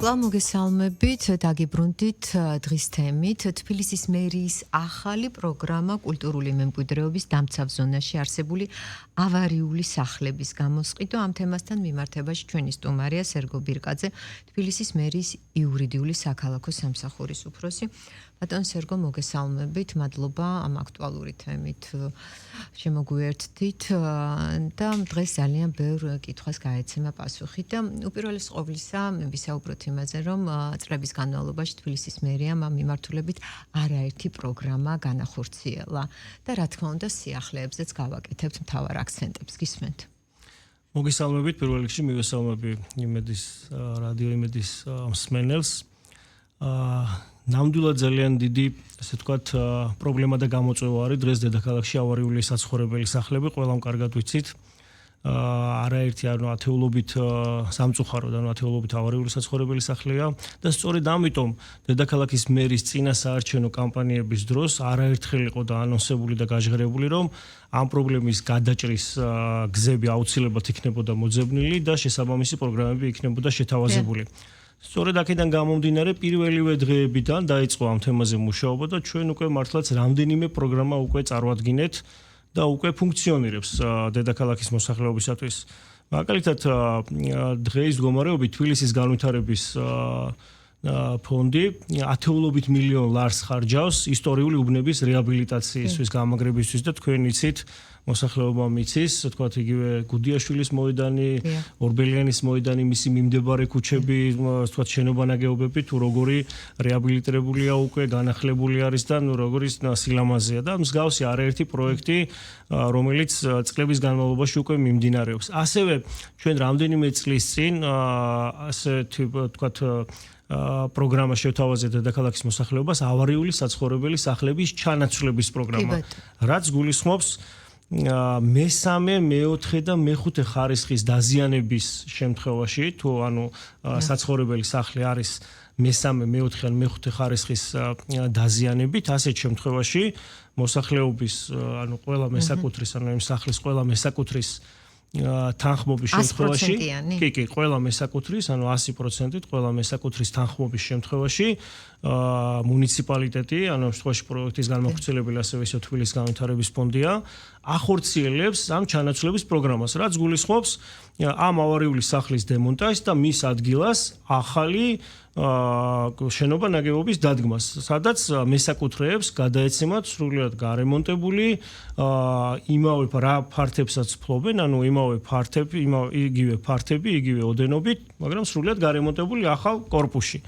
კვლავ მოგესალმებით, დაგიბრუნდით დღის თემით. თბილისის მერიის ახალი პროგრამა კულტურული მემკვიდრეობის დამცავ ზონაში არსებული ავარიული სახლების გამოსყიდვა. ამ თემასთან მიმართებაში ჩვენი სტუმარია სერგო ბირკაძე, თბილისის მერიის იურიდიული საქალაქო სამსახურის უფროსი. ბატონ სერგო, მოგესალმებით, მადლობა ამ აქტუალური თემით შემოგვიერთდით და დღეს ძალიან ბევრ კითხვას გაეცემა პასუხი და უპირველეს ყოვლისა ვისაუბროთ იმაზე, რომ წლების განმავლობაში თბილისის მერიამ ამ მიმართულებით არაერთი პროგრამა განახორციელა და რა თქმა უნდა სიახლეებზეც გავაკეთებთ მთავარ აქცენტებს. გისმენთ. მოგესალმებით, პირველ რიგში მივესალმები იმედის რადიო იმედის მსმენელს. ნამდვილად ძალიან დიდი, ასე ვთქვათ, პრობლემა და გამოწვევა არის დღეს დედაქალაქში ავარიული საცხოვრებელი სახლები, ყველამ კარგად ვიცით. არაერთი ათეულობით სამწუხაროდ ათეულობით ავარიული საცხოვრებელი სახლია და სწორედ ამიტომ დედაქალაქის მერის წინა საარჩევნო კამპანიების დროს არაერთხელ იყო და ანონსებული და გაჟღერებული, რომ ამ პრობლემის გადაჭრის გზები აუცილებლად იქნებოდა მოძებნილი და შესაბამისი პროგრამები იქნებოდა შეთავაზებული. სწორედ აქედან გამომდინარე პირველივე დღეებიდან დაიწყო ამ თემაზე მუშაობა და ჩვენ უკვე მართლაც რამდენიმე პროგრამა უკვე წარვადგინეთ და უკვე ფუნქციონირებს დედაქალაქის მოსახლეობისათვის. მაგალითად, დღეის მდგომარეობით თბილისის განვითარების ფონდი ათეულობით მილიონ ლარს ხარჯავს ისტორიული უბნების რეაბილიტაციისთვის, გამაგრებისთვის და თქვენ იცით, მოსახლეობამ იცის, თქვათ იგივე გუდიაშვილის მოედანი, ორბელიანის მოედანი, მისი მიმდებარე ქუჩები, თქვათ შენობა-ნაგებობები თუ როგორი რეაბილიტირებულია უკვე, განახლებული არის და როგორი სილამაზეა და მსგავსი არაერთი პროექტი, რომელიც წლების განმავლობაში უკვე მიმდინარეობს. ასევე ჩვენ რამდენიმე წლის წინ ასე თქვათ პროგრამა შევთავაზეთ დედაქალაქის მოსახლეობას ავარიული საცხოვრებელი სახლების ჩანაცვლების პროგრამა, რაც გულისხმობს მესამე, მეოთხე და მეხუთე ხარისხის დაზიანების შემთხვევაში, თუ საცხოვრებელი სახლი არის მესამე, მეოთხე ან მეხუთე ხარისხის დაზიანებით, ასეთ შემთხვევაში მოსახლეობის, ყველა მესაკუთრის, იმ სახლის ყველა მესაკუთრის თანხმობის შემთხვევაში, კი, ყველა მესაკუთრის, 100%-ით ყველა მესაკუთრის თანხმობის შემთხვევაში მუნიციპალიტეტი, ამ შემთხვევაში პროექტის განმახორციელებელი ასევე თბილისის განვითარების ფონდია, ახორციელებს ამ ჩანაცვლების პროგრამას, რაც გულისხმობს ამ ავარიული სახლის დემონტაჟს და მის ადგილას ახალი შენობა-ნაგებობის დადგმას, სადაც მესაკუთრეებს გადაეცემათ სრულიად გარემონტებული იმავე ფართებსაც ფლობენ, იმავე ფართები, იგივე ფართები, იგივე ოდენობით, მაგრამ სრულიად გარემონტებული ახალ კორპუსში.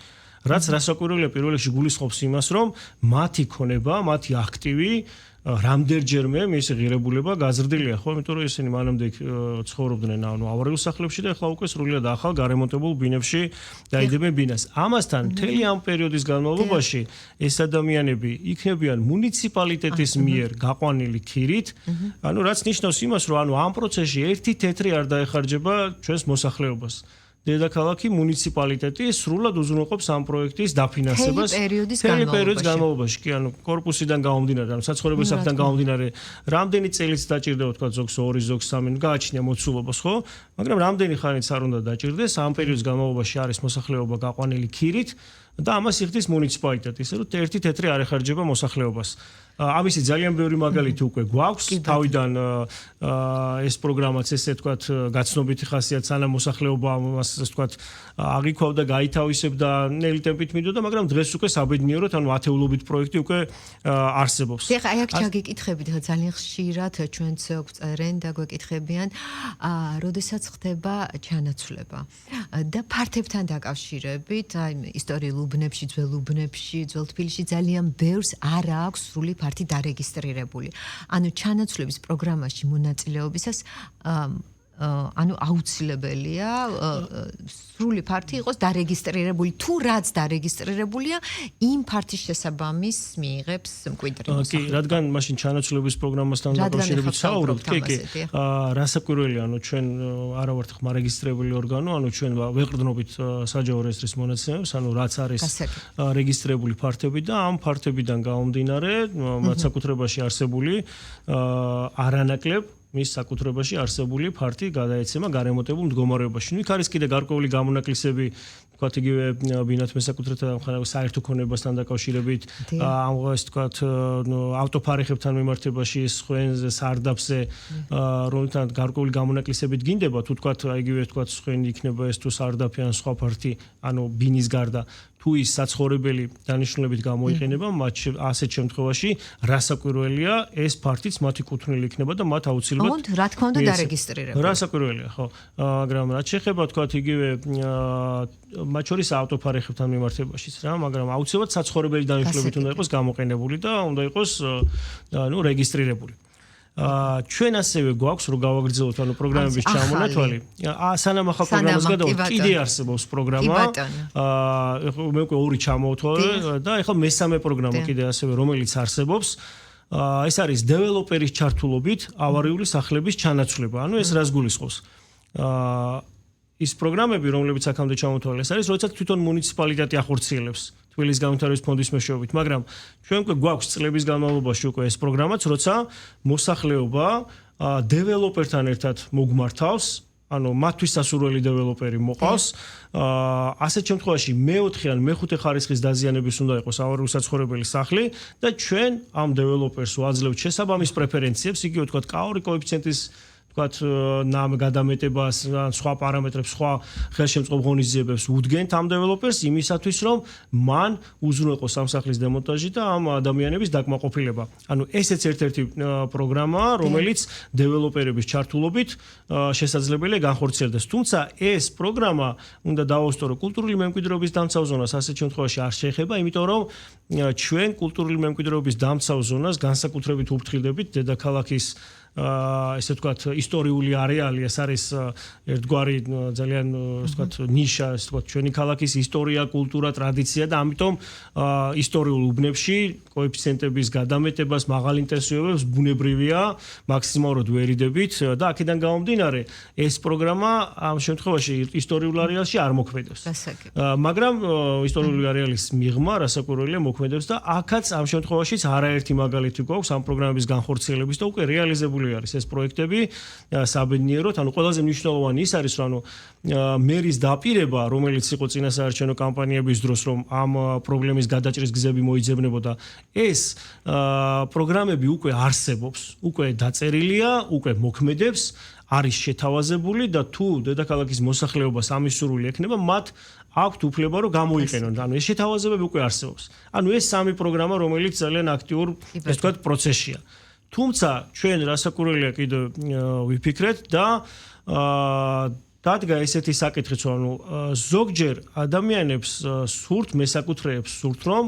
რაც რასაკვირველია პირველ რიგში გულისხმობს იმას, რომ მათი ქონება, მათი აქტივი რამდენჯერმე მისი ღირებულება გაზრდილია, ხო, იმიტომ რომ ისინი მანამდე ცხოვრობდნენ ავარიულ სახლებში და ახლა უკვე სრულიად ახალ გარემონტებულ ბინებში დაიდებენ ბინას. ამასთან მთელი ამ პერიოდის განმავლობაში ეს ადამიანები იქნებიან მუნიციპალიტეტის მიერ გაყვანილი ქირით, რაც ნიშნავს იმას, რომ ამ პროცესში ერთი თეთრი არ დაეხარჯება ჩვენს მოსახლეობას. დედაქალაქი მუნიციპალიტეტი სრულად უზრუნველყოფს ამ პროექტის დაფინანსებას მთელი პერიოდის განმავლობაში. კი, კორპუსიდან გამომდინარე, საცხოვრებელი სახლიდან გამომდინარე, რამდენი წელიც დაჭირდება, თქვა ზოგს 2, ზოგს 3, გააჩნია მოცულობას, ხო? მაგრამ რამდენი ხანიც არ უნდა დაჭირდეს, ამ პერიოდის განმავლობაში არის მოსახლეობა გაყვანილი ქირით და ამას იხდის მუნიციპალიტეტი, ისე რომ ერთი თეთრი არ ეხარჯება მოსახლეობას. ამისი ძალიან ბევრი მაგალითი უკვე გვაქვს, თავიდან ეს პროგრამაც ესე ვთქვათ გაცნობიტი ხასიათს ანა მოსახლეობა ამას ასე ვთქვათ აღიქვავდა, გაითავისებდა, ნელი ტემპით მიდოდა, მაგრამ დღეს უკვე საბედნიეროდ ათეულობით პროექტი უკვე არსებობს. ეხლა აი აქ ჩაგიკითხებით ძალიან ხშირად ჩვენც გვწერენ და გვეკითხებიან, როდესაც ხდება ჩანაცვლება და ფართებთან დაკავშირებით, აი ისტორიულ უბნებში, ძველ უბნებში, ძველ თბილისში ძალიან ბევრს არ აქვს სრული ფართი დარეგისტრირებული. ჩანაცვლების პროგრამაში მონაწილეობისას აუცილებელია სრული ფართი იყოს დარეგისტრირებული. თუ რაც დარეგისტრირებულია, იმ ფართის შესაბამის მიიღებს მკვიდრი მოსახლეობა. კი, რადგან მაშინ ჩანაცვლების პროგრამასთან დაკავშირებით საუბრობთ, კი, რასაკვირველია, ჩვენ არა ვართ ხმარეგისტრირებული ორგანო, ჩვენ ვეყრდნობით საჯარო რეესტრის მონაცემებს, რაც არის რეგისტრირებული ფართები და ამ ფართებიდან გამომდინარე, მათ საკუთრებაში არსებული არანაკლებ მის საკუთრებაში არსებული ფართი გადაეცემა გარემონტებულ მდგომარეობაში. იქ არის კიდე გარკვეული გამონაკლისები, თქვათ იგივე ბინათ მესაკუთრეთა საერთო ქონებასთან დაკავშირებით ამ ეს თქვათ ავტოფარეხებთან მიმართებაში ხვენზე სარდაფზე რომელთან გარკვეული გამონაკლისებით გინდება თუ თქვათ იგივე თქვათ ხვენი იქნება ეს თუ სარდაფი ან სხვა ფართი ანუ ბინის გარდა თუ ის საცხოვრებელი დანიშნულებით გამოიყენება მათ ასეთ შემთხვევაში რასაკვირველია ეს ფართიც მათი კუთვნილი იქნება და მათ აუცილებლად რა თქმა უნდა დარეგისტრირება რასაკვირველია ხო მაგრამ რაც შეეხება თქვათ იგივე მათ შორის ავტოფარეხებთან მიმართებაშიც რა მაგრამ აუცილებლად საცხოვრებელი დანიშნულებით უნდა იყოს გამოყენებული და უნდა იყოს ანუ რეგისტრირებული ჩვენ ასევე გვაქვს რომ გავაგრძელოთ ანუ პროგრამების ჩამონათვალი სანამ ახალ პროგრამას გადავთ კიდე არსებობს პროგრამა მე უკვე ორი ჩამოვთვალე და ეხლა მესამე პროგრამა კიდე ასევე რომელიც არსებობს ეს არის დეველოპერის ჩართულობით ავარიული სახლების ჩანაცვლება ანუ ეს რას გულისხმობს ის პროგრამები რომლებიც აქამდე ჩამოთვალეს არის როდესაც თვითონ მუნიციპალიტეტი ახორციელებს თბილისის განვითარების ფონდის მეშვეობით, მაგრამ ჩვენ უკვე გვაქვს წლების განმავლობაში უკვე ეს პროგრამაც, როცა მოსახლეობა დეველოპერთან ერთად მოგმართავს, ანუ მათთვის სასურველი დეველოპერი მოყავს, ასეთ შემთხვევაში მე-4 ან მე-5 ხარისხის დაზიანების უნდა იყოს ავარიული საცხოვრებელი სახლი და ჩვენ ამ დეველოპერს ვაძლევთ შესაბამის პრეფერენციებს, იგივე თქვათ კაორი კოეფიციენტის თქვათ ნამ გადამეტებას ან სხვა პარამეტრებს, სხვა ხელშემწყობ ღონისძიებებს უდგენთ ამ დეველოპერს იმისათვის, რომ მან უზრუნველყოს ამ სახლის დემონტაჟი და ამ ადამიანების დაკმაყოფილება. ანუ ესეც ერთ-ერთი პროგრამაა, რომელიც დეველოპერების ჩართულობით შესაძლებელია განხორციელდეს. თუმცა ეს პროგრამა უნდა დავასწორო კულტურული მემკვიდრეობის დამცავ ზონას ასეთ შემთხვევაში არ შეეხება, იმიტომ რომ ჩვენ კულტურული მემკვიდრეობის დამცავ ზონას განსაკუთრებით უფრთხილდებით დედაქალაქის ესე ვთქვათ ისტორიული არეალი ეს არის ერთგვარი ძალიან ასე ვთქვათ ნიშა ასე ვთქვათ ჩვენი ქალაქის ისტორია, კულტურა, ტრადიცია და ამიტომ ისტორიულ უბნებში კოეფიციენტების გადამეტებას, მაღალ ინტენსივობებს ბუნებრივია მაქსიმალურად ვერიდებით და აქედან გამომდინარე ეს პროგრამა ამ შემთხვევაში ისტორიულ არეალში არ მოქმედებს. მაგრამ ისტორიული არეალის მიღმა რასაკვირველია მოქმედებს და აქაც ამ შემთხვევაშიც არაერთი მაგალითი გვაქვს ამ პროგრამების განხორციელების და უკვე რეალიზებული არის ეს პროექტები საბედნიეროდ, ანუ ყველაზე მნიშვნელოვანი ის არის, რომ მერის დაპირება, რომელიც იყო წინასაარჩევნო კამპანიების დროს, რომ ამ პრობლემის გადაჭრის გზები მოიძებნებოდა, ეს პროგრამები უკვე არსებობს, უკვე დაწერილია, უკვე მოქმედებს, არის შეთავაზებული და თუ დედაქალაქის მოსახლეობას ამის სურვილი ექნება, მათ აქვთ უფლება რომ გამოიყენონ. ანუ ეს შეთავაზებები უკვე არსებობს. ანუ ეს სამი პროგრამა, რომელიც ძალიან აქტიურ, ასე ვთქვათ, პროცესშია. თუმცა ჩვენ რასაკვირველია კიდე ვიფიქრეთ და დადგა ესეთი საკითხიც, რომ ზოგჯერ ადამიანებს სურთ მესაკუთრეებს სურთ რომ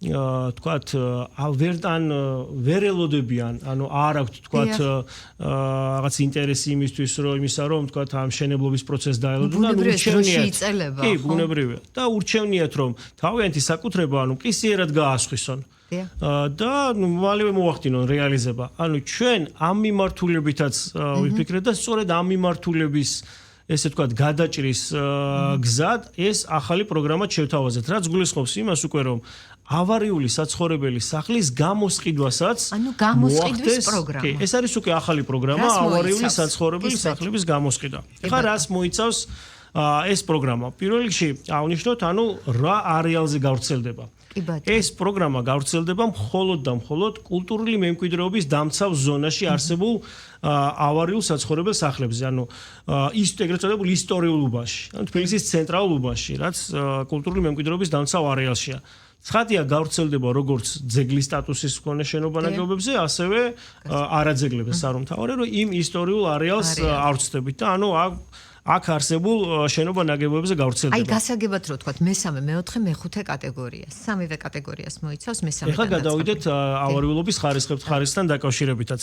თქვათ ვერ ელოდებიან, ანუ არ აქვთ თქვათ რაღაც ინტერესი იმისთვის, რომ თქვათ ამ შენებლობის პროცესს დაელოდონ და určeniet. კი, ბუნებრივია. და určeniet, რომ თავიანთი საკუთრება, ანუ კისიერად გაასხვისონ. და მალევე მოახდინონ რეალიზება. ანუ ჩვენ ამ მიმართულებითაც ვიფიქრეთ და სწორედ ამ მიმართულების ესე ვთქვათ გადაჭრის გზად ეს ახალი პროგრამა შევთავაზეთ. რაც გულისხმობს იმას უკვე რომ ავარიული საცხოვრებელი სახლის გამოსყიდვასაც ანუ გამოსყიდვის პროგრამა. კი, ეს არის უკვე ახალი პროგრამა ავარიული საცხოვრებელი სახლების გამოსყიდვა. ხა რას მოიცავს ეს პროგრამა? პირველ რიგში აღნიშნოთ, ანუ რა არეალზე გავრცელდება. ეს პროგრამა გავრცელდება მხოლოდ და მხოლოდ კულტურული მემკვიდრეობის დამცავ ზონაში არსებულ ავარიულ საცხოვრებელ სახლებზე, ანუ ეგრეთ წოდებულ ისტორიულ უბანში, ანუ თბილისის ცენტრალურ უბანში, რაც კულტურული მემკვიდრეობის დამცავ არეალშია. ცხადია გავრცელდება როგორც ძეგლის სტატუსის მქონე შენობა-ნაგებობებზე, ასევე არაძეგლებზე სარუმთავრე, რომ იმ ისტორიულ არეალს არ ვწდებით და ანუ აქ არსებულ შენობა-ნაგებობებზე გავრცელდება. აი გასაგებად რო თქვათ მესამე, მე-4, მე-5 კატეგორიას, სამივე კატეგორიას მოიცავს მესამე. ეხლა გადავიდეთ ავარიულობის ხარისხთან დაკავშირებითაც.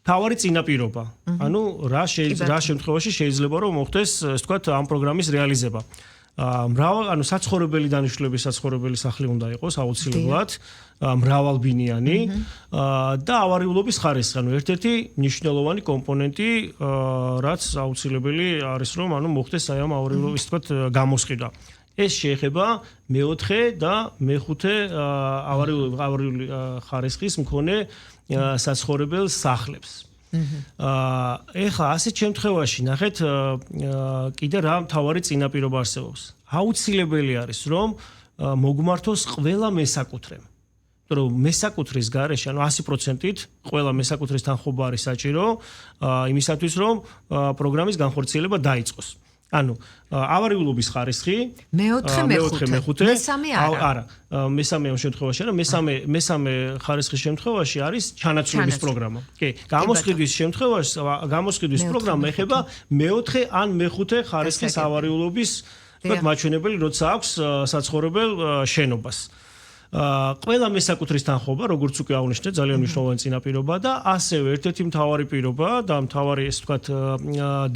თავარი წინაპირობა. ანუ რა შემთხვევაში შეიძლება რომ მოხდეს, ასე ვთქვათ, ამ პროგრამის რეალიზება. ანუ საცხოვრებელი დანიშნულების საცხოვრებელი სახლი უნდა იყოს აუცილებლად, მრავალბინიანი და ავარიულობის ხარისხი, ანუ ერთ-ერთი მნიშვნელოვანი კომპონენტი, რაც აუცილებელი არის, რომ ანუ მოხდეს აი ამ ავარიულობის, ვთქვათ, გამოსყიდვა. ეს შეეხება მე-4 და მე-5 ავარიული ხარისხის მქონე საცხოვრებელ სახლებს. ეხლა ასეთ შემთხვევაში ნახეთ კიდე რა მთავარი წინაპირობა არსებობს. აუცილებელი არის რომ მოგმართოს ყველა მესაკუთრე. რომ მესაკუთრის გარეშე, ანუ 100%-ით ყველა მესაკუთრის თანხმობა არის საჭირო იმისათვის, რომ პროგრამის განხორციელება დაიწყოს. ანუ ავარიულობის ხარისხი, მეოთხე, მეხუთე. მესამე არა. არა, მესამე ამ შემთხვევაში არა, მესამე ხარისხის შემთხვევაში არის ჩანაცვლების პროგრამა. კი, გამოსყიდვის პროგრამა ეხება მეოთხე ან მეხუთე ხარისხის ავარიულობის მაჩვენებელი, როცა აქვს საცხოვრებელ შენობას. ყველა მესაკუთრის თანხმობა, როგორც უკვე აღნიშნე, ძალიან მნიშვნელოვანი წინაპირობა და ასევე ერთ-ერთი მთავარი პირობა და მთავარი ესე ვთქვათ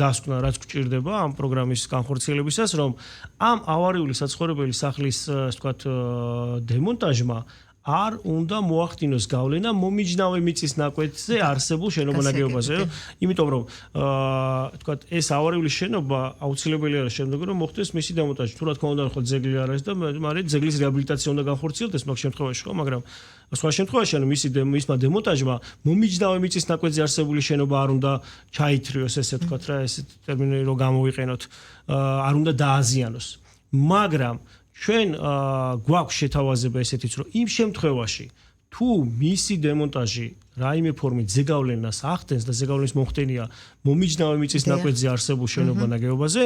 დასკვნა, რაც გვჭირდება ამ პროგრამის განხორციელებისას, რომ ამ ავარიული საცხოვრებელი სახლის ესე ვთქვათ დემონტაჟმა არ უნდა მოახდინოს გავლენა მომიჯნავე მიწის ნაკვეთზე არსებულ შენობანაგებაზე, იმიტომ რომ თქვათ ეს ავარიული შენობა აუცილებელი არის შემდგომ რომ მოხდეს მისი დემონტაჟი. თუ რა თქმა უნდა ხო ძეგლი არ არის და მაგრამ ძეგლის რეაბილიტაცია უნდა განხორციელდეს მაგ შემთხვევაში ხო, მაგრამ სხვა შემთხვევაში ანუ მისმა დემონტაჟმა მომიჯნავე მიწის ნაკვეთზე არსებული შენობა არ უნდა ჩაითრიოს, ესე ვთქვათ რა, ეს ტერმინი რო გამოვიყენოთ, არ უნდა დააზიანოს. მაგრამ ჩვენ გვაქვს შეთავაზება ესეთიც, რომ იმ შემთხვევაში თუ მისი დემონტაჟი რაიმე ფორმით ზეგავლენას ახდენს და ზეგავლენის მომხდენია მომიჯნავე მიწის ნაკვეთზე არსებულ შენობანაგებაზე,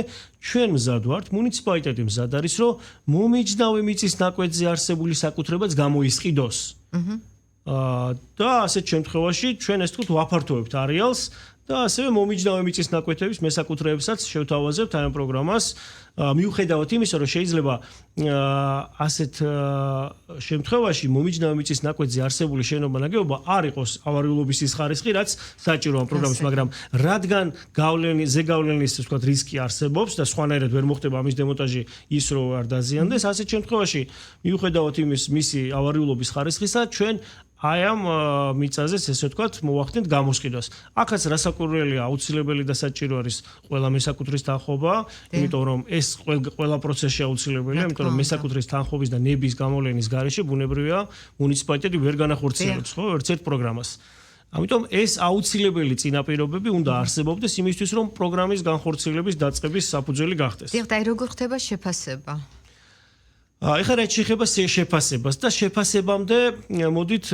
ჩვენ მზად ვართ, მუნიციპალიტეტი მზად არის, რომ მომიჯნავე მიწის ნაკვეთზე არსებული საკუთრებაც გამოისყიდოს. და ასეთ შემთხვევაში ჩვენ ეს თქო ვაფართოვებთ არეალს და ასევე მომიჯნავე მიწის ნაკვეთების მესაკუთრეებსაც შევთავაზებთ ამ პროგრამას. მიუხედავად იმისა, რომ შეიძლება ასეთ შემთხვევაში მომიჯნავე მიწის ნაკვეთზე არსებული შენობა-ნაგებობა არ იყოს ავარიულობის ის ხარისხი, რაც საჭირო ამ პროგრამის, მაგრამ რადგან ზეგავლენის ვთქვათ რისკი არსებობს და სხვანაირად ვერ მოხდება ამის დემონტაჟი ის რომ არ დაზიანდეს, ასეთ შემთხვევაში მიუხედავად იმის მისი ავარიულობის ხარისხისა, ჩვენ აი ამ მიწაზეც ესე ვთქვათ მოვახდენთ გამოსყიდვას. აქაც რასაკვირველია, აუცილებელი და საჭირო არის ყველა მესაკუთრის თანხმობა, იმიტომ რომ ეს ყველა პროცესში აუცილებელია, იმიტომ რომ მესაკუთრის თანხმობის და ნების გამოვლენის გარეშე ბუნებრივია მუნიციპალიტეტი ვერ განახორციელებს ხო ერთ პროგრამას. ამიტომ ეს აუცილებელი წინაპირობები უნდა არსებობდეს იმისთვის, რომ პროგრამის განხორციელების დაწყების საფუძველი გახდეს. დიახ, და როგორ ხდება შეფასება? ეხლა რაც შეეხება შეფასებას და შეფასებამდე მოდით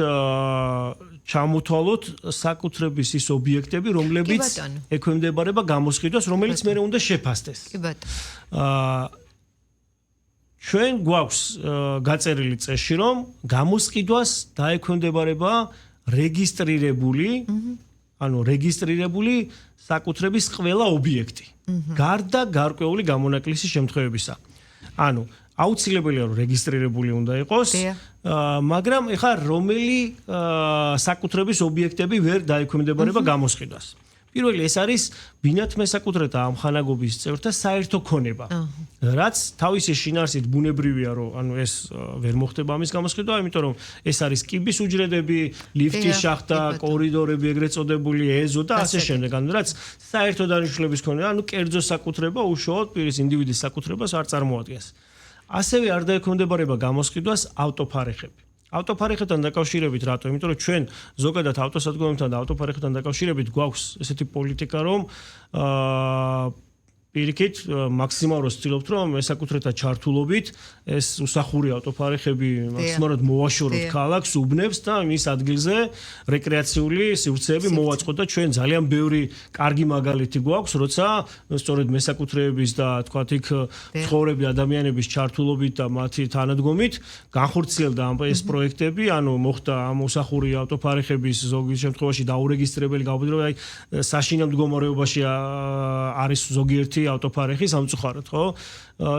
ჩამოთვალოთ საკუთრების ის ობიექტები, რომლებიც ექვემდებარება გამოსყიდვას, რომელიც მე უნდა შეფასდეს. კი ბატონო. ჩვენ გვაქვს გაწერილი წესში, რომ გამოსყიდვას დაექვემდებარება რეგისტრირებული, ანუ რეგისტრირებული საკუთრების ყველა ობიექტი. გარდა გარკვეული გამონაკლისის შემთხვევებისა. ანუ აუცილებელია რომ რეგისტრირებული უნდა იყოს, მაგრამ ეხლა რომელი საკუთრების ობიექტები ვერ დაექვემდებარება გამოსყიდვას. პირველი ეს არის ბინათ მესაკუთრეთა ამხანაგობის წევრთა საერთო ქონება. რაც თავისი შინაარსით ბუნებრივია რომ ანუ ეს ვერ მოხდება ამის გამოსყიდვა, იმიტომ რომ ეს არის კიბის უჯრედები, ლიფტის შახტა, კორიდორები, ეგრეთ წოდებული ეზო და ასე შემდეგ. ანუ რაც საერთო დანიშნულების ქონება, ანუ კერძო საკუთრება უშუალოდ პირის ინდივიდის საკუთრებას არ წარმოადგენს. ასევე არ დაექვემდებარება გამოსყიდვას ავტოფარეხები. ავტოფარეხებთან დაკავშირებით რატო? იმიტომ რომ ჩვენ ზოგადად ავტოსადგომებთან და ავტოფარეხებთან დაკავშირებით გვაქვს ესეთი პოლიტიკა, რომ პირიქით მაქსიმალურად ვცდილობთ, რომ მესაკუთრეთა ჩართულობით ეს უსახური ავტოფარეხები მაქსიმალურად მოვაშოროთ ქალაქს, უბნებს და მის ადგილზე რეკრეაციული სივრცეები მოვაწყოთ და ჩვენ ძალიან ბევრი კარგი მაგალითი გვაქვს, როცა სწორედ მესაკუთრეების და თქვათ იქ ცხოვრები ადამიანების ჩართულობით და მათი თანადგომით განხორციელდა ეს პროექტები, ანუ მოხდა ამ უსახური ავტოფარეხების ზოგი შემთხვევაში დაურეგისტრებელი გაუბრალო, აი საშინელ მდგომარეობაში არის ზოგიერთი ავტოფარეხი სამწუხაროდ, ხო?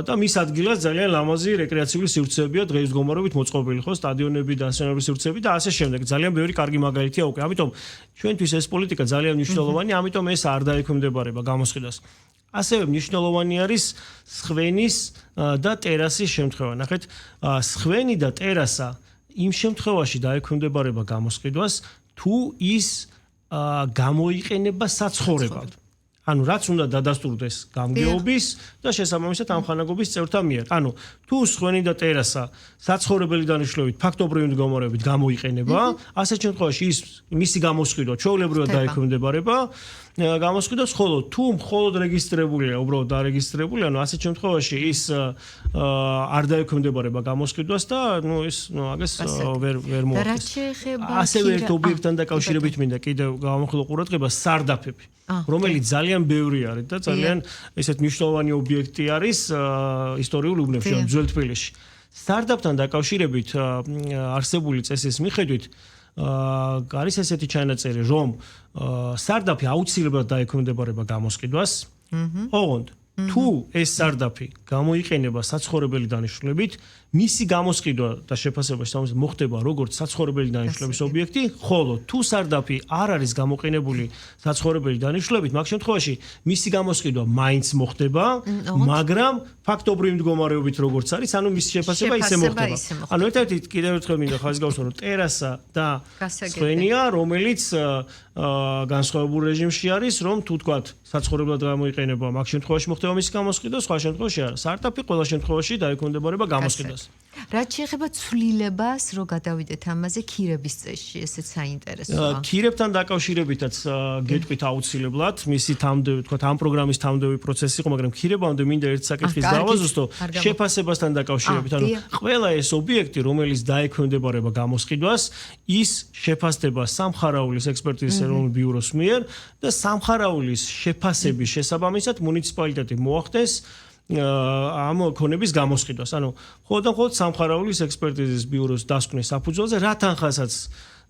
და მის ადგილას ძალიან ლამაზი რეკრეაციული სივრცეებია დღეის მდგომარეობით მოწყობილი, ხო? სტადიონები და ასენებული სივრცეები და ასე შემდეგ. ძალიან ბევრი კარგი მაგალითია უკვე. ამიტომ ჩვენთვის ეს პოლიტიკა ძალიან მნიშვნელოვანია, ამიტომ ეს არ დაექვემდებარება გამოსყიდვას. ასევე მნიშვნელოვანი არის სხვენის და ტერასის შემთხვევა. ნახეთ, სხვენი და ტერასა იმ შემთხვევაში დაექვემდებარება გამოსყიდვას, თუ ის გამოიყენება საცხოვრებლად. ანუ რაც უნდა დადასტურდეს გამგეობის და შესაბამისად ამ ხანაგობის წევრთა მიერ. ანუ თუ სხვენი და ტერასა საცხოვრებელი დანიშნულებით ფაქტობრივი მდგომარეობით გამოიყენება, ასეთ შემთხვევაში ის მისი გამოსყიდვა ჩვეულებრივად დაექვემდებარება გამოსყიდოს, ხოლო თუ მხოლოდ რეგისტრირებულია, უბრალოდ დარეგისტრირებული, ანუ ასეთ შემთხვევაში ის არ დაექვემდებარება გამოსყიდვას და ის აგეს ვერ მოახდენს. ასევე ერთ ობიექტთან დაკავშირებით მინდა კიდევ გამოვხილო ყურადღება სარდაფები, რომელიც ძალიან ბევრი არის და ძალიან ესეთ მნიშვნელოვანი ობიექტი არის ისტორიულ უბნებში, ძველ თბილისში. სარდაფთან დაკავშირებით არსებული წესის მიხედვით არის ესეთი ჩანაწერი, რომ სარდაფი აუცილებლად დაექვემდებარება გამოსყიდვას. ოღონდ თუ ეს სარდაფი გამოიყენება საცხოვრებელი დანიშნულებით, მისი გამოსყიდვა და შეფასება შესაბამისად მოხდება როგორც საცხოვრებელი დანიშნულების ობიექტი, ხოლო თუ სარდაფი არ არის გამოყენებული საცხოვრებელი დანიშნულებით, მაგ შემთხვევაში მისი გამოსყიდვა მაინც მოხდება, მაგრამ ფაქტობრივი მდგომარეობით როგორც არის, ანუ მისი შეფასება ისე მოხდება. ანუ ერთ-ერთი კიდევ ერთხელ მინდა ხაზგავსო, რომ ტერასა და სხვენია, რომელიც განსხვავებულ რეჟიმში არის, რომ თუ თქვათ საცხოვრებლად გამოიყენება, მაგ შემთხვევაში მოხდება მისი გამოსყიდვა, სხვა შემთხვევაში არა. სარდაფი ყველა შემთხვევაში დაექვემდებარება გამოსყიდვას. რაც შეეხება ცვლილებას, რო გადავიდეთ ამაზე ქირების წესში, ესეც საინტერესოა. ქირებთან დაკავშირებითაც გეტყვით აუცილებლად, მისი თამდევი, თქვათ, ამ პროგრამის თამდევი პროცესი იყო, მაგრამ ქირებამდე მინდა ერთ საკითხის დავაზუსტო, შეფასებასთან დაკავშირებით, ანუ ყველა ეს ობიექტი, რომელიც დაექვემდებარება გამოსყიდვას, ის შეფასდება სამხარაულის ექსპერტიზის ეროვნულ ბიუროს მიერ და სამხარაულის შეფასების შესაბამისად მუნიციპალიტეტი მოახდენს ამ ქონების გამოსყიდვას. ანუ მხოლოდ სამხარაულის ექსპერტიზის ბიუროს დასკვნის საფუძველზე რა თანხასაც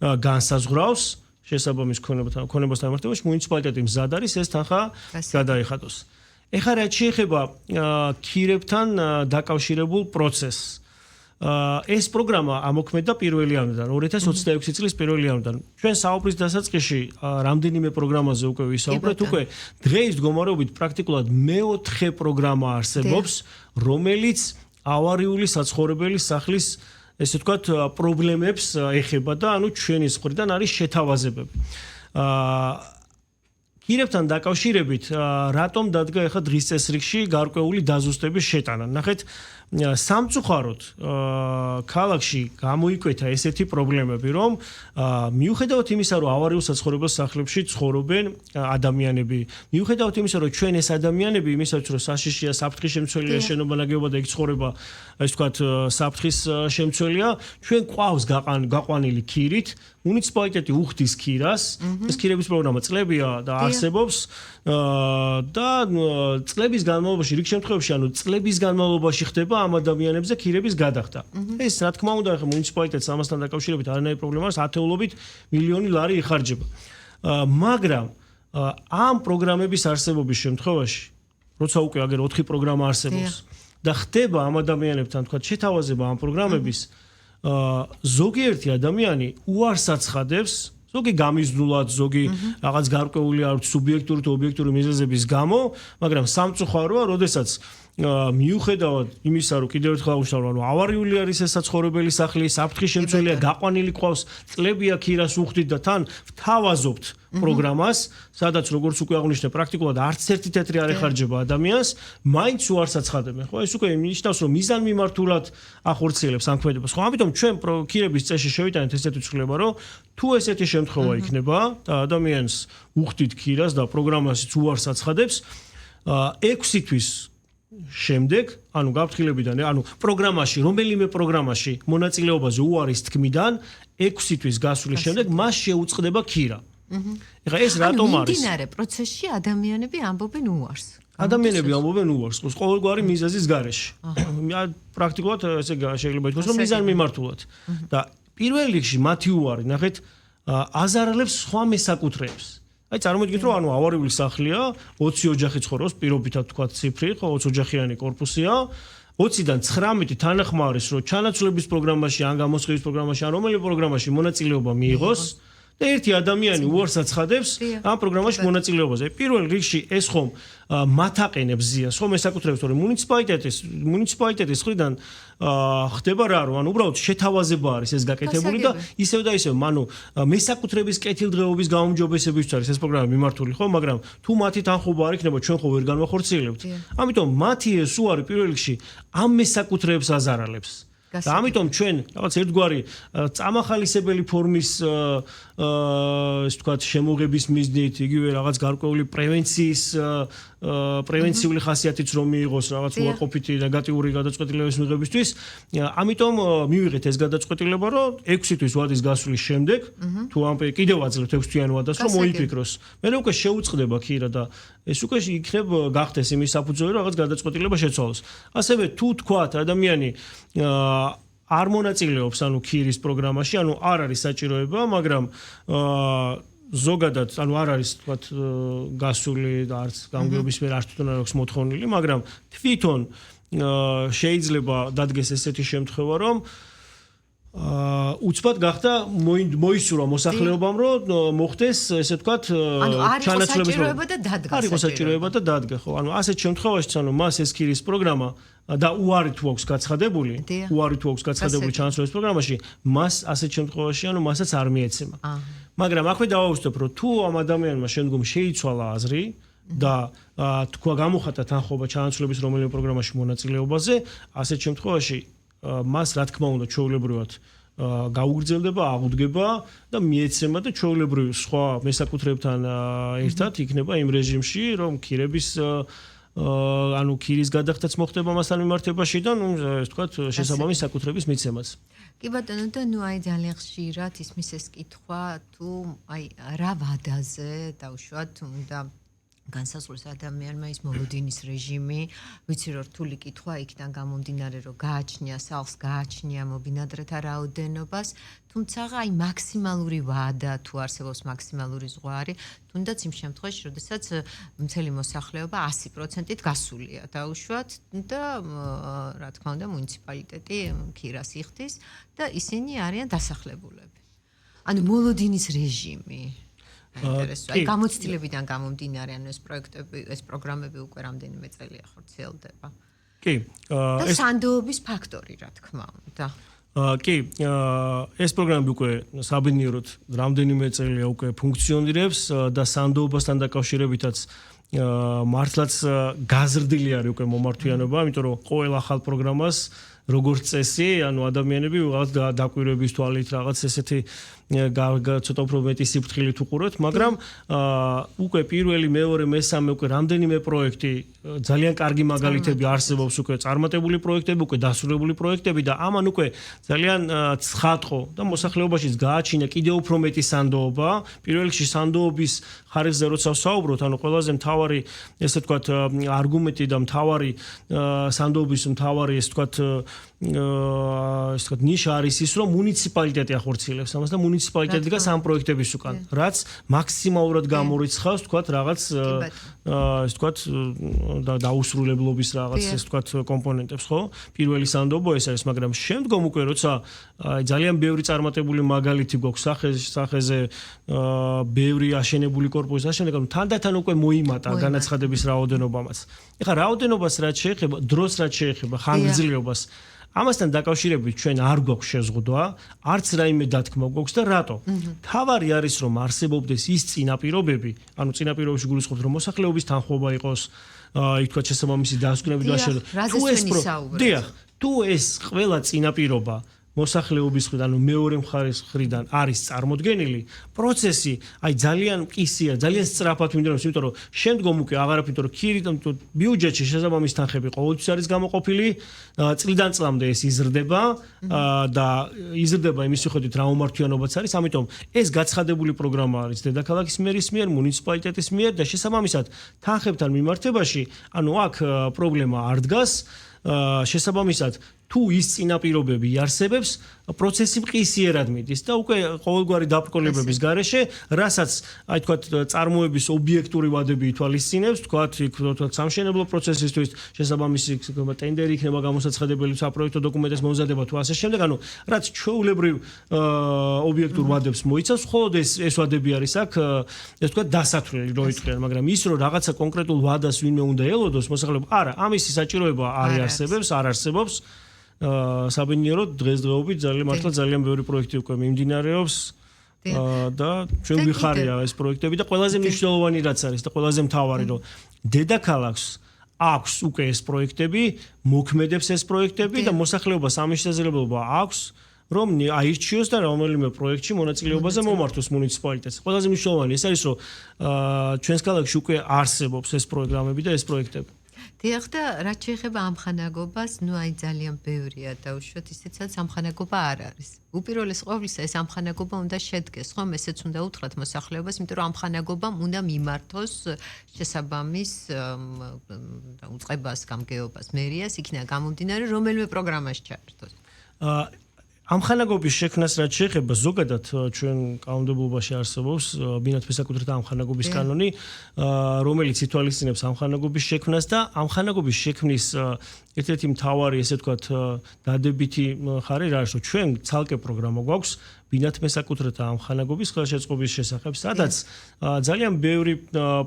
განსაზღვრავს შესაბამის ქონებასთან მიმართებაში მუნიციპალიტეტი მზად არის ეს თანხა გადაიხადოს. ეხლა რაც შეეხება ქირებთან დაკავშირებულ პროცესს. ეს პროგრამა ამოქმედა 1 იანვრიდან 2026 წლის 1 იანვრიდან. ჩვენ საუბრის დასაწყისში რამდენიმე პროგრამაზე უკვე ვისაუბრეთ, უკვე დღეის მდგომარეობით პრაქტიკულად მეოთხე პროგრამა არსებობს, რომელიც ავარიული საცხოვრებელი სახლის ესე ვთქვათ პრობლემებს ეხება და ანუ ჩვენი მხრიდან არის შეთავაზებები. ქირებთან დაკავშირებით რატომ დადგა ახლა დღის წესრიგში გარკვეული დაზუსტების შეტანა. ნახეთ, სამწუხაროდ ქალაქში გამოიკვეთა ესეთი პრობლემები, რომ მიუხედავად იმისა, რომ ავარიულ საცხოვრებელ სახლებში ცხოვრობენ ადამიანები, მიუხედავად იმისა, რომ ჩვენ ეს ადამიანები იმისაც, რომ საშიშია, საფრთხის შემცველია შენობა ნაგებობა და იქ ცხოვრება, ასე ვთქვათ, საფრთხის შემცველია, ჩვენ ყავს გაყვანილი ქირით, მუნიციპალიტეტი უხდის ქირას, ეს ქირების პროგრამა წლებია და არსებობს და წლების განმავლობაში, რიგ შემთხვევებში, ანუ წლების განმავლობაში ხდება ამ ადამიანებზე ქირების გადახდა. ეს რა თქმა უნდა, ახლა მუნიციპალიტეტს ამასთან დაკავშირებით არანაირი პრობლემა არ აქვს, ათეულობით მილიონი ლარი იხარჯება. მაგრამ ამ პროგრამების არსებობის შემთხვევაში, როცა უკვე აგერ 4 პროგრამა არსებობს და ხდება ამ ადამიანებთან, თქვა, შეთავაზება ამ პროგრამების, ზოგიერთი ადამიანი უარს აცხადებს, ზოგი გამიზნულად, ზოგი რაღაც გარკვეული არ სუბიექტური თუ ობიექტური მიზეზების გამო, მაგრამ სამწუხაროა, როდესაც მიუხედავად იმისა, რომ კიდევ ერთხელ აღნიშნავ, რომ ავარიული არის ეს საცხოვრებელი სახლი, საფრთხის შემცველია, გაყვანილი ყავს, წლებია ქირას უხდით და თან ვთავაზობთ პროგრამას, სადაც როგორც უკვე აღნიშნე, პრაქტიკულად არც ერთი თეთრი არ ეხარჯება ადამიანს, მაინც უარს აცხადებენ. ხო, ეს უკვე ნიშნავს, რომ მიზანმიმართულად ახორციელებს ამ ქმედებას. ხო, ამიტომ ჩვენ ქირების წესში შევიტანეთ ესეთი ცვლილება, რომ თუ ესეთი შემთხვევა იქნება და ადამიანს უხდით ქირას და პროგრამასაც უარს აცხადებს, 6 თვის შემდეგ, ანუ გაფრთხილებიდან, ანუ პროგრამაში, რომელიმე პროგრამაში მონაწილეობაზე უარის თქმიდან 6 თვის გასვლის შემდეგ მას შეუწყდება ქირა. ეხლა ეს რატომ არის? მიმდინარე პროცესში ადამიანები ამბობენ უარს. ადამიანები ამბობენ უარს, ყოველგვარი მიზეზის გარეშე. პრაქტიკულად ესე შეიძლება ითქვას, რომ მიზანმიმართულად. და პირველ რიგში მათი უარი, ნახეთ, აზარალებს სხვა მესაკუთრეებს. აი წარმოიდგინეთ, რომ ანუ ავარიული სახლია, 20 ოჯახი ცხოვრობს, პირობითად თქვა ციფრი, ხო, 20 ოჯახიანი კორპუსია. 20-დან 19 თანახმარის, რომ ჩანაცვლების პროგრამაში, ან გამოსყიდვის პროგრამაში, ან რომელი პროგრამაში მონაწილეობა მიიღოს და ერთი ადამიანი უარს აცხადებს ამ პროგრამაში მონაწილეობაზე. პირველ რიგში ეს ხომ მათ აყენებს ზიანს, ხომ ესაკუთრებს, თორე მუნიციპალიტეტის მხრიდან ხდება რა, რომ ანუ უბრალოდ შეთავაზება არის ეს გაკეთებული და ისევ და ისევ, ანუ მესაკუთრების კეთილდღეობის გაუმჯობესებისთვის არის ეს პროგრამა მიმართული, ხო, მაგრამ თუ მათი თანხმობა არ იქნება, ჩვენ ხო ვერ განვახორციელებთ. ამიტომ მათი ეს უარი პირველ რიგში ამ მესაკუთრეებს აზარალებს. და ამიტომ ჩვენ რაღაც ერთგვარი წამახალისებელი ფორმის ეს თქვათ შემოღების მიზნით, იგივე რაღაც გარკვეული პრევენციული ხასიათიც რომ მიიღოს რაღაც უარყოფითი ნეგატიური გადაწყვეტილებების მიღებისთვის, ამიტომ მივიღეთ ეს გადაწყვეტილება, რომ 6 თვის ვადის გასვლის შემდეგ, თუ ამ კიდევ აძლევთ 6 თვიანი ვადას, რომ მოიფიქროს. მე უკვე შეუწყდება ქირა და ეს უკვე იქნებ გახდეს იმის საფუძველი, რომ რაღაც გადაწყვეტილება შეცვალოს. ასევე თუ თქვათ ადამიანი არ მონაწილეობს ანუ ქირის პროგრამაში, ანუ არ არის საჭიროება, მაგრამ ზოგადად ანუ არ არის თქვათ გასული და არც გამგეობის მიერ არც თვითონ არ აქვს მოთხოვნილი, მაგრამ თვითონ შეიძლება დადგეს ესეთი შემთხვევა, რომ უცბად გახდა მოისურვა მოსახლეობამ, რომ მოხდეს ესე ვთქვათ ჩანაცვლების პროგრამა და დადგა. არ იყო საჭიროება და დადგა, ხო. ანუ ასეთ შემთხვევაში, ანუ მას ეს ქირის პროგრამა და უარი თუ აქვს გაცხადებული ჩანაცვლების პროგრამაში, მას ასეთ შემთხვევაში, ანუ მასაც არ მიეცემა. მაგრამ აქვე დავაუწყებ, რომ თუ ამ ადამიანმა შემდგომ შეიცვალა აზრი და თქვა გამოხატა თანხმობა ჩანაცვლების რომელიმე პროგრამაში მონაწილეობაზე, ასეთ შემთხვევაში მას რა თქმა უნდა ჩვეულებრივად გაუგრძელდება, აღუდგება და მიეცემა და ჩვეულებრივ სხვა მესაკუთრეებთან ერთად იქნება იმ რეჟიმში, რომ ქირების ანუ ქირის გადახდაც მოხდება მასთან მიმართებაში და ნუ ეს თქვათ შესაბამის საკუთრების მიცემაც. კი ბატონო და ნუ აი ძალიან ხშირად ისმის ეს კითხვა თუ აი რა ვადაზე დავუშვათ უნდა განსასრულს ადამიანმა ის მოლოდინის რეჟიმი, ვიცი რომ რთული კითხვა იქიდან გამომდინარე რომ გააჩნია სახლს, გააჩნია მობინადრეთა რაოდენობას, თუმცა აი მაქსიმალური ვადა თუ არსებობს მაქსიმალური ზღვარი, თუნდაც იმ შემთხვევაში, როდესაც მთელი მოსახლეობა 100%-ით გასულია დაუშვათ და რა თქმა უნდა მუნიციპალიტეტი ქირას იხდის და ისინი არიან დასახლებულები. ანუ მოლოდინის რეჟიმი აი გამოცდილებიდან გამომდინარე ანუ ეს პროექტები, ეს პროგრამები უკვე რამდენიმე წელია ხორციელდება. კი, და სანდოობის ფაქტორი, რა თქმა უნდა. კი, ეს პროგრამები უკვე საბედნიეროდ რამდენიმე წელია უკვე ფუნქციონირებს და სანდოობასთან დაკავშირებითაც მართლაც გაზრდილი არის უკვე მომართვიანობა, იმიტომ რომ ყოველ ახალ პროგრამას როგორც წესი, ანუ ადამიანები რაღაც დაკვირვების თვალით რაღაც ესეთი ცოტა უფრო მეტი სიფრთხილით უყურებთ, მაგრამ უკვე პირველი, მეორე, მესამე უკვე რამდენიმე პროექტი ძალიან კარგი მაგალითები არსებობს უკვე წარმატებული პროექტები, უკვე დასრულებული პროექტები და ამან უკვე ძალიან ცხადყო და მოსახლეობაშიც გააჩინა კიდევ უფრო მეტი სანდოობა. პირველ რიგში სანდოობის ხარისხზე როცა ვსაუბრობთ, ანუ ყველაზე მთავარი ესე ვთქვათ არგუმენტი და მთავარი სანდოობის მთავარი ესე ვთქვათ ნიშა არის ის, რომ მუნიციპალიტეტი ახორციელებს ამას და მუნიციპალიტეტი დგას ამ პროექტების უკან, რაც მაქსიმალურად გამორიცხავს ვთქვათ რაღაც ესე ვთქვათ დაუსრულებლობის რაღაც ესე ვთქვათ კომპონენტებს, ხო? პირველი სანდოობა ეს არის, მაგრამ შემდგომ უკვე როცა ძალიან ბევრი წარმატებული მაგალითი გვაქვს სახეზე ბევრი აშენებული კორპუსი და შემდეგ თანდათან უკვე მოიმატა განაცხადების რაოდენობამაც. ეხლა რაოდენობას რაც შეეხება, დროს რაც შეეხება, ხანგრძლივობას ამასთან დაკავშირებით ჩვენ არ გვაქვს შეზღუდვა, არც რაიმე დათქმა გვაქვს და რატო? თავარი არის რომ არსებობდეს ის წინაპირობები, ანუ წინაპირობებში გულისხმობთ რომ მოსახლეობის თანხმობა იყოს, იქ თქვა შესაბამისი დასკვნები და ასე. თუ ეს ყველა წინაპირობა მოსახლეობის მხრიდან, ანუ მეორე მხარის მხრიდან არის წარმოდგენილი, პროცესი აი ძალიან მყისია, ძალიან სწრაფად მიმდინარეობს, იმიტომ რომ შემდგომ უკვე აღარაფრით, რომ ქირიდან ბიუჯეტში შესაბამის თანხები ყოველთვის არის გამოყოფილი, წლიდან წლამდე ეს იზრდება და იზრდება იმის მიხედვით რა უმართვიანობაც არის, ამიტომ ეს გაცხადებული პროგრამა არის დედაქალაქის მერის მიერ, მუნიციპალიტეტის მიერ და შესაბამისად თანხებთან მიმართებაში, ანუ აქ პრობლემა არ დგას. შესაბამისად თუ ის წინაპირობები იარსებებს, პროცესი მყისიერად მიდის და უკვე ყოველგვარი დაბრკოლებების გარეშე, რასაც აი თქვათ წარმოების ობიექტური ვადები ითვალისწინებს, თქვათ სამშენებლო პროცესისთვის შესაბამისი ტენდერი იქნება გამოსაცხადებელი საპროექტო დოკუმენტების მომზადება თუ ასე შემდეგ, ანუ რაც ჩვეულებრივ ობიექტურ ვადებს მოიცავს, მხოლოდ ეს ვადები არის აქ, ეს თქვათ დასათვლელი რო იტყვიან, მაგრამ ის რომ რაღაცა კონკრეტულ ვადას ვინმე უნდა ელოდოს, მოსახლეობა არა, ამისი საჭიროება არ არსებობს. საბინიეროდ დღესდღეობით ძალიან ბევრი პროექტი უკვე მიმდინარეობს და ჩვენ ვიხარია ეს პროექტები და ყველაზე მნიშვნელოვანი რაც არის და ყველაზე მთავარი რომ დედაქალაქს აქვს უკვე ეს პროექტები, მოქმედებს ეს პროექტები და მოსახლეობას ამის შესაძლებლობა აქვს რომ აირჩიოს და რომელიმე პროექტში მონაწილეობაზე მომართოს მუნიციპალიტეტს. ყველაზე მნიშვნელოვანი ეს არის რომ ჩვენს ქალაქში უკვე არსებობს ეს პროგრამები და ეს პროექტები. დიახ და რაც შეეხება ამხანაგობას, აი ძალიან ბევრია დაუშვათ ისეცაც ამხანაგობა არ არის. უპირველეს ყოვლისა ეს ამხანაგობა უნდა შედგეს, ხომ ესეც უნდა უთხრათ მოსახლეობას, იმიტომ რომ ამხანაგობამ უნდა მიმართოს შესაბამის უწყებას, გამგეობას, მერიას იქნება გამომდინარე რომელიმე პროგრამაში ჩაერთოს. ამხანაგობის შექმნას რაც შეეხება ზოგადად ჩვენ კანონმდებლობაში არსებობს ბინათმე საკუთრეთა ამხანაგობის კანონი, რომელიც ითვალისწინებს ამხანაგობის შექმნას და ამხანაგობის შექმნის ერთ-ერთი მთავარი ესე ვთქვათ დადებითი ხარი რა არის რომ ჩვენ ცალკე პროგრამა გვაქვს ბინათმე საკუთრეთა ამხანაგობის ხელშეწყობის შესახებ, სადაც ძალიან ბევრი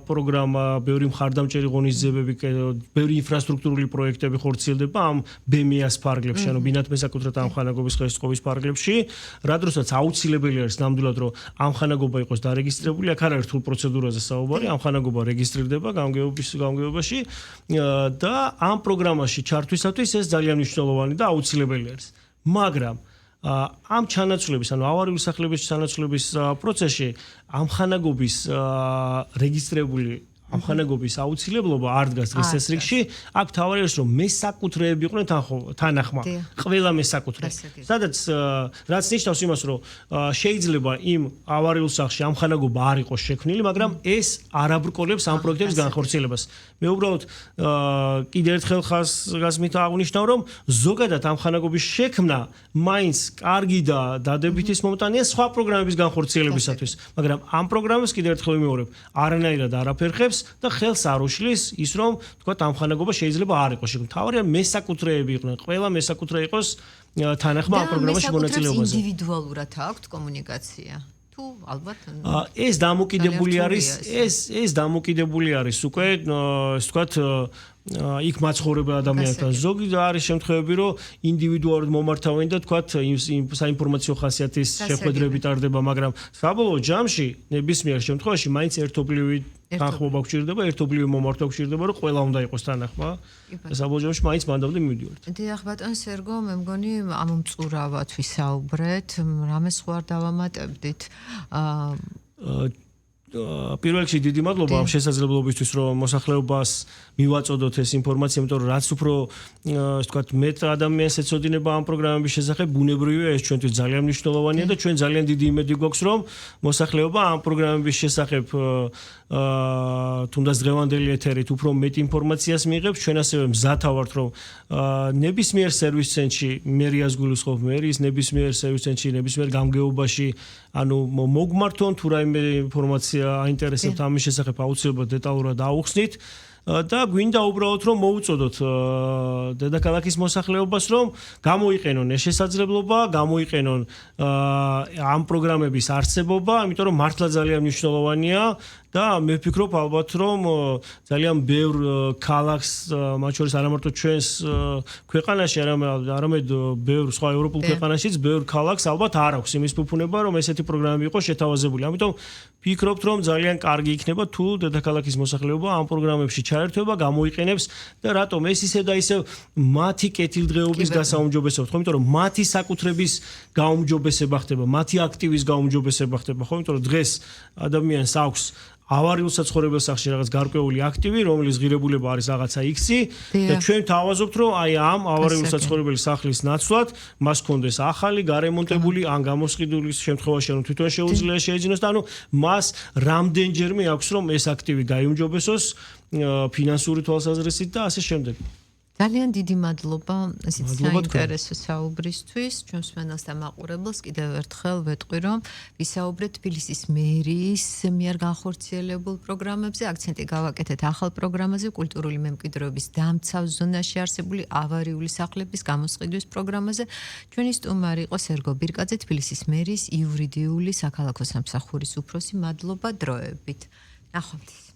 პროგრამა, ბევრი მხარდამჭერი ღონისძიებები, ბევრი ინფრასტრუქტურული პროექტები ხორციელდება ამ BMIAS ფარგლებში, ანუ ბინათმე საკუთრეთა ამხანაგობის ხელშეწყობის ფარგლებში, რა დროსაც აუცილებელი არის ნამდვილად რომ ამხანაგობა იყოს დარეგისტრირებული, აქ არ არის რთულ პროცედურაზე საუბარი, ამხანაგობა რეგისტრირდება გამგეობაში და ამ პროგრამაში ჩართვისათვის ეს ძალიან მნიშვნელოვანი და აუცილებელი არის. მაგრამ ამ ჩანაცვლების, ანუ ავარიული სახლების ჩანაცვლების პროცესში ამხანაგობის რეგისტრირებული ამხანაგობის აუცილებლობა არ დგას დღეს ეს რიგში, აქ თავარი არის რომ მესაკუთრეები იყვნენ თანახმა, ყველა მესაკუთრე. სადაც რაც ნიშნავს იმას, რომ შეიძლება იმ ავარიულ სახლში ამხანაგობა არ იყოს შექმნილი, მაგრამ ეს არ აბრკოლებს ამ პროექტების განხორციელებას. მე უბრალოდ კიდევ ერთხელ ხაზგასმით აღნიშნავ, რომ ზოგადად ამხანაგობის შექმნა მაინც კარგი და დადებითის მომტანია სხვა პროგრამების განხორციელებისათვის, მაგრამ ამ პროგრამას კიდევ ერთხელ ვიმეორებ, არანაირად არაფერ ხებს და ხელს არ უშლის ის რომ თქვა ამხანაგობა შეიძლება არ იყოს შექმნილი. თავარია მესაკუთრეები იყვნენ, ყველა მესაკუთრე იყოს თანახმა ამ პროგრამაში მონაწილეობაზე. ინდივიდუალურად აქვთ კომუნიკაცია. თუ ალბათ ეს დამოკიდებული არის უკვე ის თქვათ იქ მაცხოვრებელ ადამიანთან ზოგი არის შემთხვევები რომ ინდივიდუალურად მომართავენ და თქვათ საინფორმაციო ხასიათის შეხვედრები ტარდება, მაგრამ საბოლოო ჯამში ნებისმიერ შემთხვევაში მაინც ერთობლივი თანხმობა გვჭირდება, ერთობლივი მომართვა გვჭირდება, რომ ყველა უნდა იყოს თანახმა. საბოლოო ჯამში მაინც მანდამდე მივიდივართ. დიახ, ბატონ სერგო, მე მგონი ამომწურავად ვისაუბრეთ, რამე სხვა არ დავამატებდით. პირველ რიგში დიდი მადლობა ამ შესაძლებლობისთვის, რომ მოსახლეობას მივაწოდოთ ეს ინფორმაცია, იმიტომ რომ რაც უფრო ასე ვთქვათ, მეტ ადამიანს ეცოდინება ამ პროგრამების შესახებ, ბუნებრივია ეს ჩვენთვის ძალიან მნიშვნელოვანია და ჩვენ ძალიან დიდი იმედი გვაქვს, რომ მოსახლეობა ამ პროგრამების შესახებ თუნდაც დღევანდელი ეთერით უფრო მეტ ინფორმაციას მიიღებს. ჩვენ ასევე მზათა ვართ, რომ ნებისმიერ სერვის ცენტრში მერიას გულისხმობ, მერის ნებისმიერ სერვის ცენტრში, ნებისმიერ გამგეობაში, ანუ მოგმართონ თუ რაიმე ინფორმაცია აინტერესებთ ამის შესახებ, აუცილებლად დეტალურად აუხსნით და გვინდა უბრალოდ რომ მოუწოდოთ დედაქალაქის მოსახლეობას, რომ გამოიყენონ ეს შესაძლებლობა, გამოიყენონ ამ პროგრამების არსებობა, იმიტომ რომ მართლა ძალიან მნიშვნელოვანია და მე ვფიქრობ ალბათ რომ ძალიან ბევრ ქალაქს, მათ შორის არა მარტო ჩვენს ქვეყანაში, არამედ ბევრ სხვა ევროპულ ქვეყანაშიც ბევრ ქალაქს ალბათ არ აქვს იმის ფუფუნება, რომ ესეთი პროგრამები იყოს შეთავაზებული. ამიტომ ვფიქრობთ, რომ ძალიან კარგი იქნება თუ დედაქალაქის მოსახლეობა ამ პროგრამებში ჩაერთვება, გამოიყენებს და რატომ ეს ისე და ისე მათი კეთილდღეობის გასაუმჯობესებთ, ხო? იმიტომ რომ მათი საკუთრების გაუმჯობესება ხდება, მათი აქტივის გაუმჯობესება ხდება, ხო? იმიტომ რომ დღეს ადამიანს აქვს ავარიულ საცხოვრებელ სახლში რაღაც გარკვეული აქტივი, რომლის ღირებულება არის რაღაცა X-ი და ჩვენ თავაზობთ, რომ აი ამ ავარიულ საცხოვრებელი სახლის ნაცვლად მას კონდეს ახალი, გარემონტებული ან გამოსყიდული შემთხვევაში, ანუ თვითონ შეუძლია შეიძინოს და ანუ მას რამდენჯერმე აქვს, რომ ეს აქტივი გაიუმჯობესოს ფინანსური თვალსაზრისით და ასე შემდეგ. ძალიან დიდი მადლობა ესეც მადლობა თქვენ. საინტერესო საუბრისთვის. ჩვენს მსმენელს და მაყურებელს კიდევ ერთხელ ვეტყვი, რომ ვისაუბრეთ თბილისის მერიის მიერ განხორციელებულ პროგრამებზე, აქცენტი გავაკეთეთ ახალ პროგრამაზე, კულტურული მემკვიდრეობის დამცავ ზონაში არსებული ავარიული სახლების გამოსყიდვის პროგრამაზე. ჩვენი სტუმარი იყო სერგო ბირკაძე, თბილისის მერიის იურიდიული საქალაქო სამსახურის უფროსი. მადლობა დროებით. ნახვამდის.